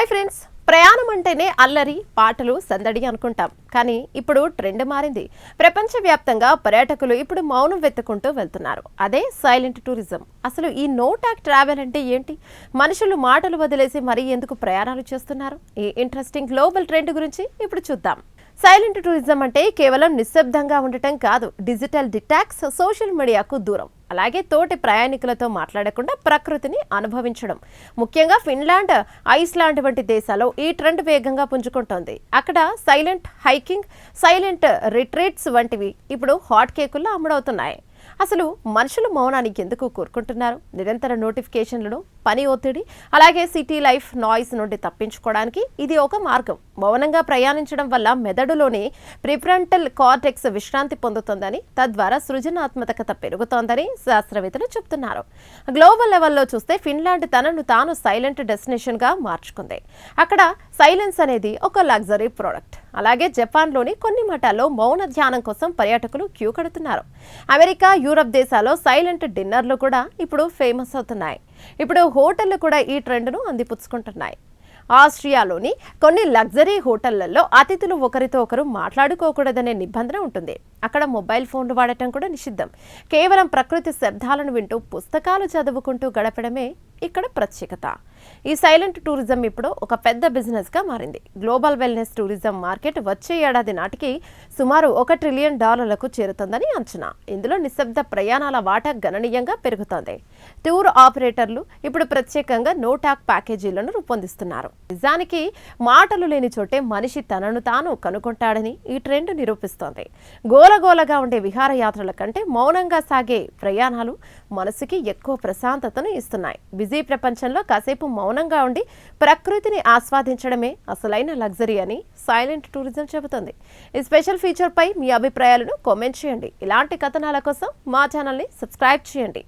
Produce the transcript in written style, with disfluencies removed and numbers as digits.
Hi friends, ప్రయాణం అంటేనే అల్లరి, పాటలు, సందడి అనుకుంటాం. కానీ ఇప్పుడు ట్రెండ్ మారింది. ప్రపంచవ్యాప్తంగా పర్యాటకులు ఇప్పుడు మౌనం వెతుకుంటూ వెళ్తున్నారు. అదే సైలెంట్ టూరిజం. అసలు ఈ నో టాక్ ట్రావెల్ అంటే ఏంటి? మనుషులు మాటలు వదిలేసి మరీ ఎందుకు ప్రయాణాలు చేస్తున్నారు? ఈ ఇంట్రెస్టింగ్ గ్లోబల్ ట్రెండ్ గురించి ఇప్పుడు చూద్దాం. సైలెంట్ టూరిజం అంటే కేవలం నిశ్శబ్దంగా ఉండటం కాదు. డిజిటల్ డిటాక్స్, సోషల్ మీడియాకు దూరం, అలాగే తోటి ప్రయాణికులతో మాట్లాడకుండా ప్రకృతిని అనుభవించడం. ముఖ్యంగా ఫిన్లాండ్, ఐస్లాండ్ వంటి దేశాల్లో ఈ ట్రెండ్ వేగంగా పుంజుకుంటోంది. అక్కడ సైలెంట్ హైకింగ్, సైలెంట్ రిట్రీట్స్ వంటివి ఇప్పుడు హాట్ కేకుల్లో అమ్ముడవుతున్నాయి. అసలు మనుషులు మౌనానికి ఎందుకు కోరుకుంటున్నారు? నిరంతర నోటిఫికేషన్లను, పని ఒత్తిడి, అలాగే సిటీ లైఫ్ నాయిస్ నుండి తప్పించుకోవడానికి ఇది ఒక మార్గం. మౌనంగా ప్రయాణించడం వల్ల మెదడులోని ప్రిఫ్రంటల్ కార్టెక్స్ విశ్రాంతి పొందుతుందని, తద్వారా సృజనాత్మకత పెరుగుతోందని శాస్త్రవేత్తలు చెబుతున్నారు. గ్లోబల్ లెవెల్లో చూస్తే ఫిన్లాండ్ తనను తాను సైలెంట్ డెస్టినేషన్ గా మార్చుకుంది. అక్కడ సైలెన్స్ అనేది ఒక లగ్జరీ ప్రోడక్ట్. అలాగే జపాన్లోని కొన్ని మఠాల్లో మౌన ధ్యానం కోసం పర్యాటకులు క్యూ కడుతున్నారు. అమెరికా, యూరప్ దేశాల్లో సైలెంట్ డిన్నర్లు కూడా ఇప్పుడు ఫేమస్ అవుతున్నాయి. ఇప్పుడు హోటళ్లు కూడా ఈ ట్రెండ్ను అందిపుచ్చుకుంటున్నాయి. ఆస్ట్రియాలోని కొన్ని లగ్జరీ హోటళ్లలో అతిథులు ఒకరితో ఒకరు మాట్లాడుకోకూడదనే నిబంధన ఉంటుంది. అక్కడ మొబైల్ ఫోన్లు వాడటం కూడా నిషిద్ధం. కేవలం ప్రకృతి శబ్దాలను వింటూ, పుస్తకాలు చదువుకుంటూ గడపడమే ఇక్కడ ప్రత్యేకత. ఈ సైలెంట్ టూరిజం ఇప్పుడు ఒక పెద్ద బిజినెస్ గా మారింది. గ్లోబల్ వెల్నెస్ టూరిజం మార్కెట్ వచ్చే ఏడాది నాటికి సుమారు $1 ట్రిలియన్ చేరుతుందని అంచనా. ఇందులో నిశ్శబ్ద ప్రయాణాల వాటా గణనీయంగా పెరుగుతోంది. టూర్ ఆపరేటర్లు ఇప్పుడు ప్రత్యేకంగా నో టాక్ ప్యాకేజీలను రూపొందిస్తున్నారు. నిజానికి మాటలు లేని చోటే మనిషి తనను తాను కనుగొంటాడని ఈ ట్రెండ్ నిరూపిస్తోంది. గోలగోలగా ఉండే విహారయాత్రల కంటే మౌనంగా సాగే ప్రయాణాలు మనసుకి ఎక్కువ ప్రశాంతతను ఇస్తున్నాయి. బిజీ ప్రపంచంలో కాసేపు మౌనంగా ఉండి ప్రకృతిని ఆస్వాదించడమే అసలైన లగ్జరీ అని సైలెంట్ టూరిజం చెబుతుంది. ఈ స్పెషల్ ఫీచర్ పై మీ అభిప్రాయాలను కామెంట్ చేయండి. ఇలాంటి కథనాల కోసం మా ఛానల్ని సబ్స్క్రైబ్ చేయండి.